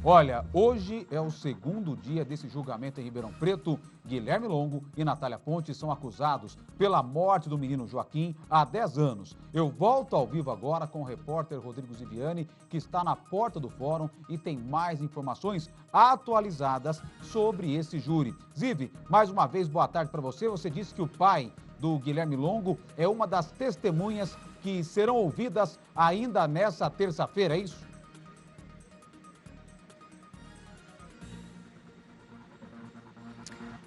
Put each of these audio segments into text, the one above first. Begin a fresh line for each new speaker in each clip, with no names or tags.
Olha, hoje é o segundo dia desse julgamento em Ribeirão Preto. Guilherme Longo e Natália Ponte são acusados pela morte do menino Joaquim há 10 anos. Eu volto ao vivo agora com o repórter Rodrigo Ziviani, que está na porta do fórum e tem mais informações atualizadas sobre esse júri. Zivi, mais uma vez, boa tarde para você. Você disse que o pai do Guilherme Longo é uma das testemunhas que serão ouvidas ainda nessa terça-feira, é isso?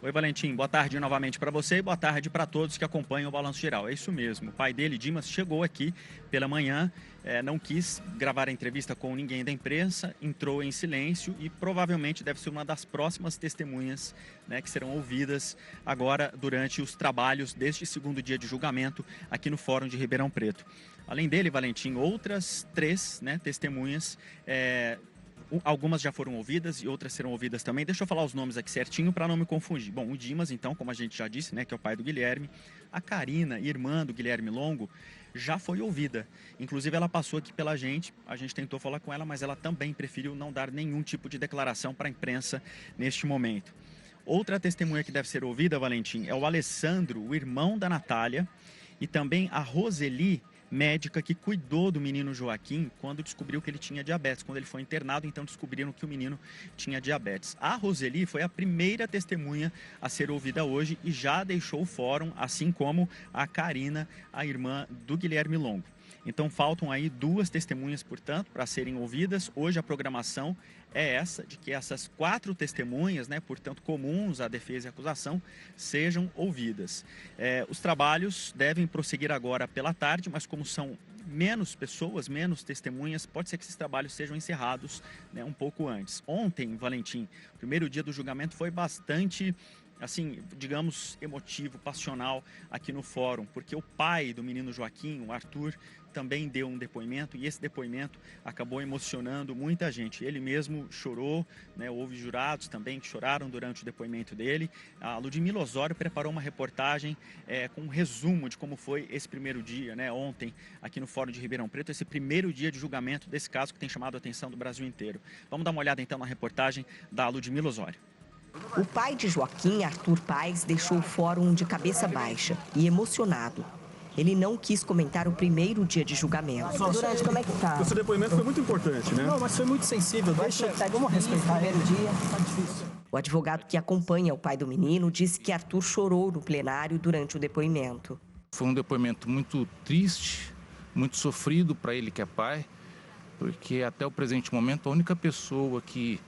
Oi, Valentim. Boa tarde novamente para você e boa tarde para todos que acompanham o Balanço Geral. É isso mesmo. O pai dele, Dimas, chegou aqui pela manhã, não quis gravar a entrevista com ninguém da imprensa, entrou em silêncio e provavelmente deve ser uma das próximas testemunhas, né, que serão ouvidas agora durante os trabalhos deste segundo dia de julgamento aqui no Fórum de Ribeirão Preto. Além dele, Valentim, outras 3, né, testemunhas. Algumas já foram ouvidas e outras serão ouvidas também. Deixa eu falar os nomes aqui certinho para não me confundir. Bom, o Dimas, então, como a gente já disse, né, que é o pai do Guilherme. A Karina, irmã do Guilherme Longo, já foi ouvida. Inclusive, ela passou aqui pela gente. A gente tentou falar com ela, mas ela também preferiu não dar nenhum tipo de declaração para a imprensa neste momento. Outra testemunha que deve ser ouvida, Valentim, é o Alessandro, o irmão da Natália, e também a Roseli, médica que cuidou do menino Joaquim quando descobriu que ele tinha diabetes. Quando ele foi internado, então descobriram que o menino tinha diabetes. A Roseli foi a primeira testemunha a ser ouvida hoje e já deixou o fórum, assim como a Karina, a irmã do Guilherme Longo. Então faltam aí 2 testemunhas, portanto, para serem ouvidas. Hoje a programação é essa, de que essas 4 testemunhas, né, portanto comuns à defesa e à acusação, sejam ouvidas. Os trabalhos devem prosseguir agora pela tarde, mas como são menos pessoas, menos testemunhas, pode ser que esses trabalhos sejam encerrados, né, um pouco antes. Ontem, Valentim, o primeiro dia do julgamento foi bastante, assim, digamos, emotivo, passional aqui no fórum, porque o pai do menino Joaquim, o Arthur, também deu um depoimento e esse depoimento acabou emocionando muita gente. Ele mesmo chorou, né? Houve jurados também que choraram durante o depoimento dele. A Ludmila Osório preparou uma reportagem com um resumo de como foi esse primeiro dia, né? Ontem, aqui no Fórum de Ribeirão Preto, esse primeiro dia de julgamento desse caso que tem chamado a atenção do Brasil inteiro. Vamos dar uma olhada então na reportagem da Ludmila Osório.
O pai de Joaquim, Arthur Paes, deixou o fórum de cabeça baixa e emocionado. Ele não quis comentar o primeiro dia de julgamento.
Durante, como é que tá?
O seu depoimento foi muito importante, né?
Não, mas foi muito sensível. Vamos respeitar ele. Dia. Tá difícil.
O advogado que acompanha o pai do menino disse que Arthur chorou no plenário durante o depoimento.
Foi um depoimento muito triste, muito sofrido para ele que é pai, porque até o presente momento a única pessoa que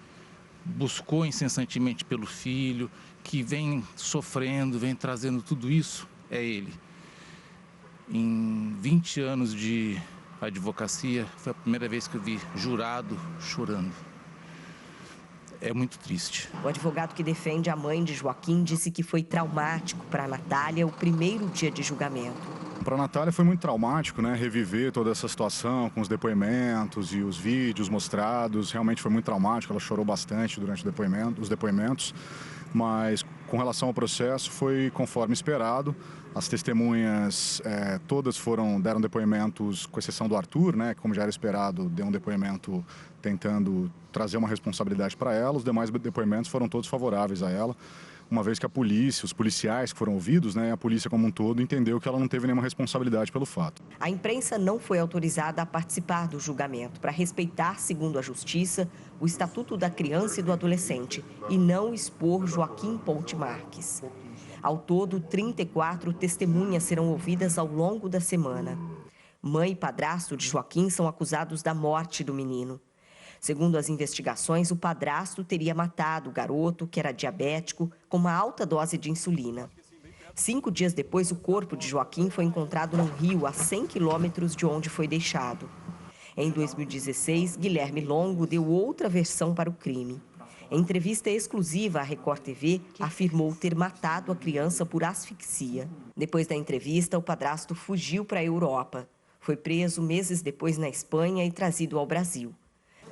buscou incessantemente pelo filho, que vem sofrendo, vem trazendo tudo isso, é ele. Em 20 anos de advocacia, foi a primeira vez que eu vi jurado chorando. É muito triste.
O advogado que defende a mãe de Joaquim disse que foi traumático para a Natália o primeiro dia de julgamento.
Para a Natália foi muito traumático, né? Reviver toda essa situação com os depoimentos e os vídeos mostrados. Realmente foi muito traumático, ela chorou bastante durante os depoimentos. Mas com relação ao processo, foi conforme esperado. As testemunhas todas deram depoimentos, com exceção do Arthur, né? Como já era esperado, deu um depoimento tentando trazer uma responsabilidade para ela. Os demais depoimentos foram todos favoráveis a ela, uma vez que a polícia, os policiais que foram ouvidos, né, a polícia como um todo entendeu que ela não teve nenhuma responsabilidade pelo fato.
A imprensa não foi autorizada a participar do julgamento para respeitar, segundo a Justiça, o Estatuto da Criança e do Adolescente e não expor Joaquim Ponte Marques. Ao todo, 34 testemunhas serão ouvidas ao longo da semana. Mãe e padrasto de Joaquim são acusados da morte do menino. Segundo as investigações, o padrasto teria matado o garoto, que era diabético, com uma alta dose de insulina. 5 dias depois, o corpo de Joaquim foi encontrado num rio a 100 quilômetros de onde foi deixado. Em 2016, Guilherme Longo deu outra versão para o crime. Em entrevista exclusiva à Record TV, afirmou ter matado a criança por asfixia. Depois da entrevista, o padrasto fugiu para a Europa. Foi preso meses depois na Espanha e trazido ao Brasil.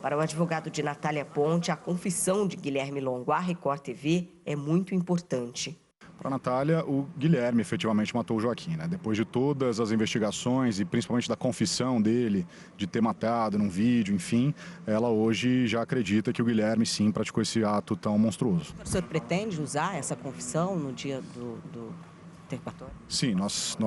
Para o advogado de Natália Ponte, a confissão de Guilherme Longo à Record TV é muito importante.
Para a Natália, o Guilherme efetivamente matou o Joaquim, né? Depois de todas as investigações e principalmente da confissão dele de ter matado num vídeo, enfim, ela hoje já acredita que o Guilherme sim praticou esse ato tão monstruoso.
O senhor pretende usar essa confissão no dia do interrogatório?
Sim, nós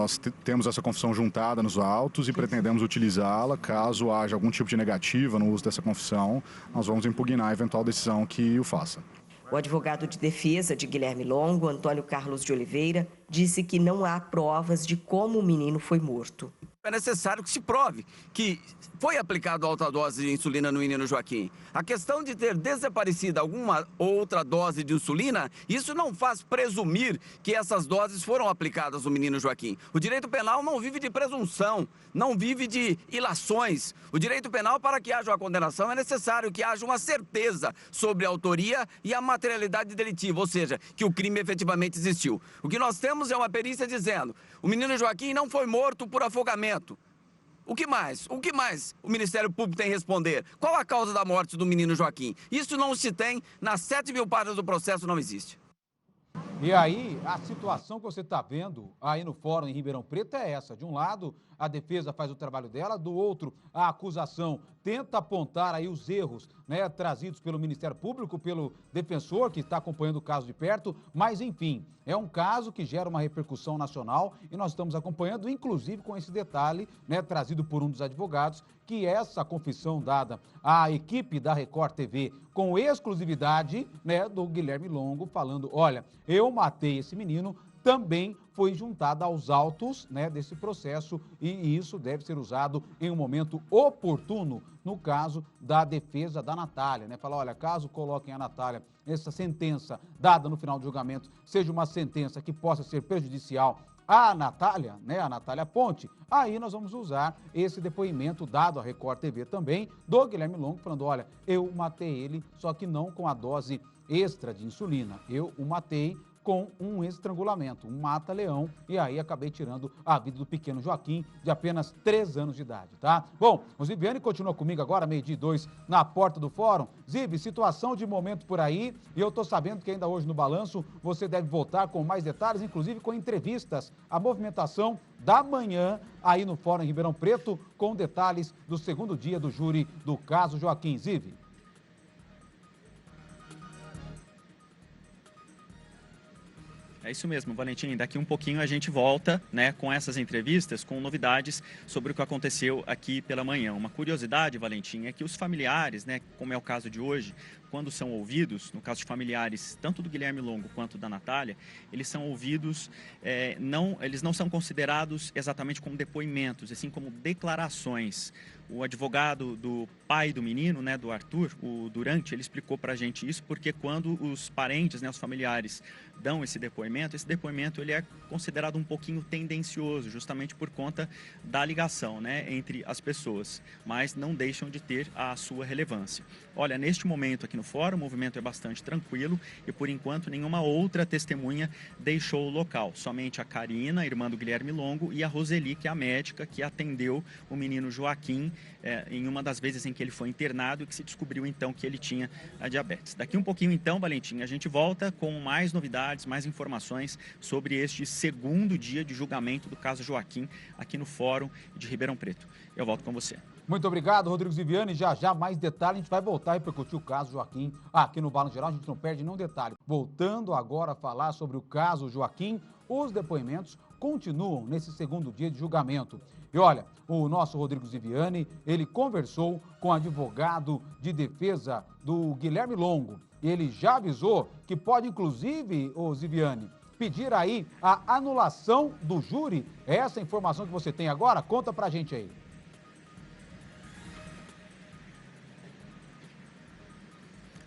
temos essa confissão juntada nos autos e pretendemos utilizá-la caso haja algum tipo de negativa no uso dessa confissão. Nós vamos impugnar a eventual decisão que o faça.
O advogado de defesa de Guilherme Longo, Antônio Carlos de Oliveira, disse que não há provas de como o menino foi morto.
É necessário que se prove que foi aplicado alta dose de insulina no menino Joaquim. A questão de ter desaparecido alguma outra dose de insulina, isso não faz presumir que essas doses foram aplicadas no menino Joaquim. O direito penal não vive de presunção, não vive de ilações. O direito penal, para que haja uma condenação, é necessário que haja uma certeza sobre a autoria e a materialidade delitiva, ou seja, que o crime efetivamente existiu. O que nós temos é uma perícia dizendo: o menino Joaquim não foi morto por afogamento. O que mais? O que mais o Ministério Público tem a responder? Qual a causa da morte do menino Joaquim? Isso não se tem, nas 7.000 páginas do processo não existe.
E aí, a situação que você está vendo aí no fórum em Ribeirão Preto é essa. De um lado, a defesa faz o trabalho dela, do outro, a acusação tenta apontar aí os erros, né, trazidos pelo Ministério Público, pelo defensor que está acompanhando o caso de perto, mas enfim, é um caso que gera uma repercussão nacional e nós estamos acompanhando, inclusive com esse detalhe, né, trazido por um dos advogados, que essa confissão dada à equipe da Record TV com exclusividade, né, do Guilherme Longo, falando: olha, eu matei esse menino, também foi juntada aos autos, né, desse processo, e isso deve ser usado em um momento oportuno no caso da defesa da Natália, né? Falar: olha, caso coloquem a Natália, essa sentença dada no final do julgamento seja uma sentença que possa ser prejudicial à Natália, né, a Natália Ponte, aí nós vamos usar esse depoimento dado à Record TV também, do Guilherme Longo, falando: olha, eu matei ele, só que não com a dose extra de insulina, eu o matei com um estrangulamento, um mata-leão, e aí acabei tirando a vida do pequeno Joaquim, de apenas 3 anos de idade, tá? Bom, o Ziviane continua comigo agora, 12:02, na porta do fórum. Zivi, situação de momento por aí, e eu tô sabendo que ainda hoje no Balanço você deve voltar com mais detalhes, inclusive com entrevistas, a movimentação da manhã aí no fórum em Ribeirão Preto, com detalhes do segundo dia do júri do caso Joaquim. Zivi.
É isso mesmo, Valentim. Daqui um pouquinho a gente volta, né, com essas entrevistas, com novidades sobre o que aconteceu aqui pela manhã. Uma curiosidade, Valentim, é que os familiares, né, como é o caso de hoje, quando são ouvidos, no caso de familiares tanto do Guilherme Longo quanto da Natália, eles são ouvidos, eles não são considerados exatamente como depoimentos, assim como declarações. O advogado do pai do menino, né, do Arthur, o Durante, ele explicou para a gente isso porque quando os parentes, né, os familiares dão esse depoimento ele é considerado um pouquinho tendencioso, justamente por conta da ligação, né, entre as pessoas, mas não deixam de ter a sua relevância. Olha, neste momento aqui no fórum, o movimento é bastante tranquilo e, por enquanto, nenhuma outra testemunha deixou o local. Somente a Karina, irmã do Guilherme Longo, e a Roseli, que é a médica que atendeu o menino Joaquim em uma das vezes em que ele foi internado e que se descobriu, então, que ele tinha a diabetes. Daqui um pouquinho, então, Valentim, a gente volta com mais novidades, mais informações sobre este segundo dia de julgamento do caso Joaquim aqui no Fórum de Ribeirão Preto. Eu volto com você.
Muito obrigado, Rodrigo Ziviane. Já mais detalhes, a gente vai voltar a repercutir o caso Joaquim aqui no Balanço Geral, a gente não perde nenhum detalhe. Voltando agora a falar sobre o caso Joaquim, os depoimentos continuam nesse segundo dia de julgamento. E olha, o nosso Rodrigo Ziviane, ele conversou com o advogado de defesa do Guilherme Longo. Ele já avisou que pode, inclusive, o Ziviane, pedir aí a anulação do júri. É essa informação que você tem agora? Conta pra gente aí.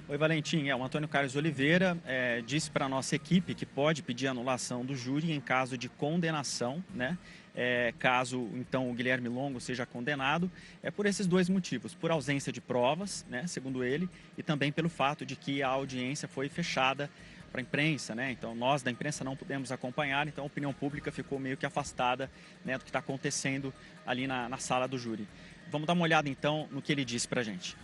Oi, Valentim. O Antônio Carlos Oliveira disse para a nossa equipe que pode pedir anulação do júri em caso de condenação, né? Caso, então, o Guilherme Longo seja condenado, por esses dois motivos: por ausência de provas, né, segundo ele, e também pelo fato de que a audiência foi fechada para a imprensa, né? Então, nós da imprensa não pudemos acompanhar, então a opinião pública ficou meio que afastada, né, do que está acontecendo ali na sala do júri. Vamos dar uma olhada, então, no que ele disse para a gente.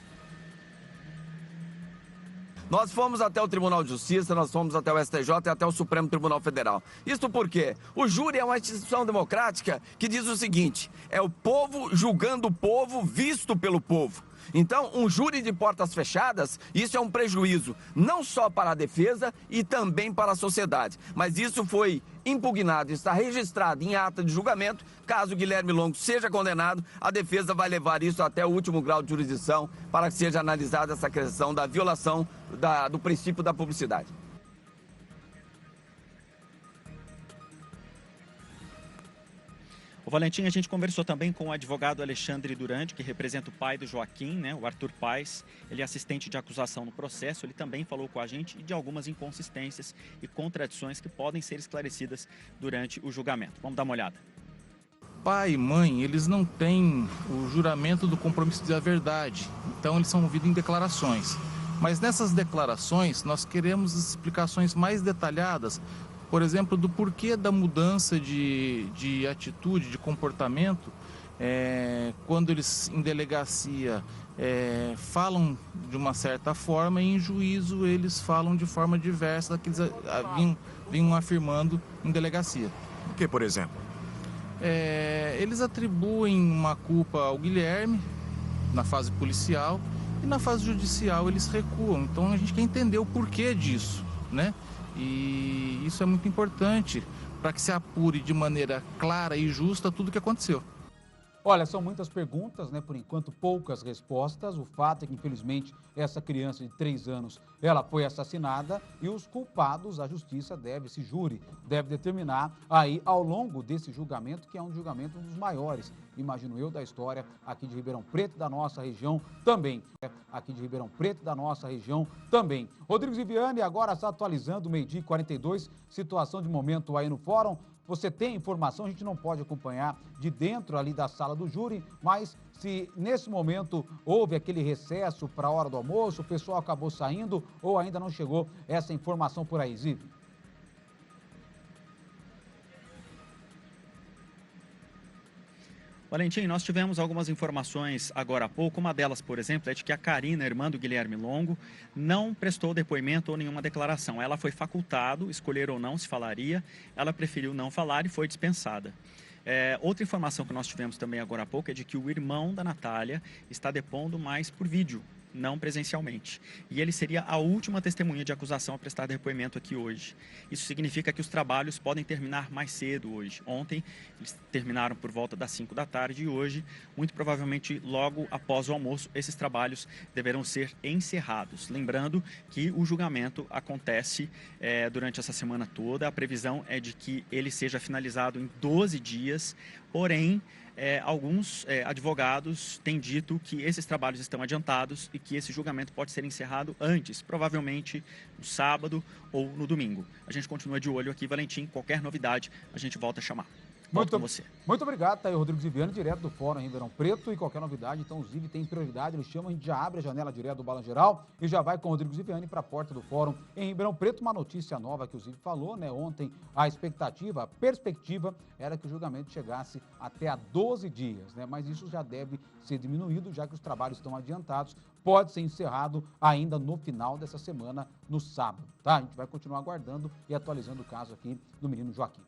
Nós fomos até o Tribunal de Justiça, nós fomos até o STJ e até o Supremo Tribunal Federal. Isso por quê? O júri é uma instituição democrática que diz o seguinte: é o povo julgando o povo, visto pelo povo. Então, um júri de portas fechadas, isso é um prejuízo, não só para a defesa e também para a sociedade. Mas isso foi impugnado, está registrado em ata de julgamento. Caso Guilherme Longo seja condenado, a defesa vai levar isso até o último grau de jurisdição para que seja analisada essa questão da violação do princípio da publicidade.
O Valentim, a gente conversou também com o advogado Alexandre Durante, que representa o pai do Joaquim, né, o Arthur Paes. Ele é assistente de acusação no processo. Ele também falou com a gente de algumas inconsistências e contradições que podem ser esclarecidas durante o julgamento. Vamos dar uma olhada.
Pai e mãe, eles não têm o juramento do compromisso de dizer a verdade. Então, eles são movidos em declarações. Mas nessas declarações, nós queremos explicações mais detalhadas, por exemplo, do porquê da mudança de atitude, de comportamento, quando eles em delegacia falam de uma certa forma e em juízo eles falam de forma diversa da que eles vinham afirmando em delegacia.
O que, por exemplo?
Eles atribuem uma culpa ao Guilherme na fase policial e na fase judicial eles recuam. Então a gente quer entender o porquê disso, né? E isso é muito importante para que se apure de maneira clara e justa tudo o que aconteceu.
Olha, são muitas perguntas, né? Por enquanto, poucas respostas. O fato é que, infelizmente, essa criança de 3 anos, ela foi assassinada e os culpados, a justiça esse júri deve determinar aí ao longo desse julgamento, que é um julgamento dos maiores, imagino eu, da história aqui de Ribeirão Preto, da nossa região também. Aqui de Ribeirão Preto, da nossa região também. Rodrigo Ziviani agora está atualizando o 12h42, situação de momento aí no fórum. Você tem informação, a gente não pode acompanhar de dentro ali da sala do júri, mas se nesse momento houve aquele recesso para a hora do almoço, o pessoal acabou saindo ou ainda não chegou essa informação por aí, Ziv?
Valentim, nós tivemos algumas informações agora há pouco. Uma delas, por exemplo, é de que a Karina, irmã do Guilherme Longo, não prestou depoimento ou nenhuma declaração. Ela foi facultado, escolher ou não se falaria, ela preferiu não falar e foi dispensada. Outra informação que nós tivemos também agora há pouco é de que o irmão da Natália está depondo mais por vídeo, não presencialmente. E ele seria a última testemunha de acusação a prestar depoimento aqui hoje. Isso significa que os trabalhos podem terminar mais cedo hoje. Ontem, eles terminaram por volta das 5 da tarde e hoje, muito provavelmente logo após o almoço, esses trabalhos deverão ser encerrados. Lembrando que o julgamento acontece durante essa semana toda. A previsão é de que ele seja finalizado em 12 dias, porém, alguns advogados têm dito que esses trabalhos estão adiantados e que esse julgamento pode ser encerrado antes, provavelmente no sábado ou no domingo. A gente continua de olho aqui, Valentim. Qualquer novidade, a gente volta a chamar. Volto com você.
Muito obrigado, tá aí o Rodrigo Ziviani, direto do Fórum em Ribeirão Preto. E qualquer novidade, então o Ziv tem prioridade, ele chama, a gente já abre a janela direto do Balanço Geral e já vai com o Rodrigo Ziviani para a porta do Fórum em Ribeirão Preto. Uma notícia nova que o Ziv falou, né? Ontem a expectativa, a perspectiva era que o julgamento chegasse até a 12 dias, né? Mas isso já deve ser diminuído, já que os trabalhos estão adiantados. Pode ser encerrado ainda no final dessa semana, no sábado, tá? A gente vai continuar aguardando e atualizando o caso aqui do menino Joaquim.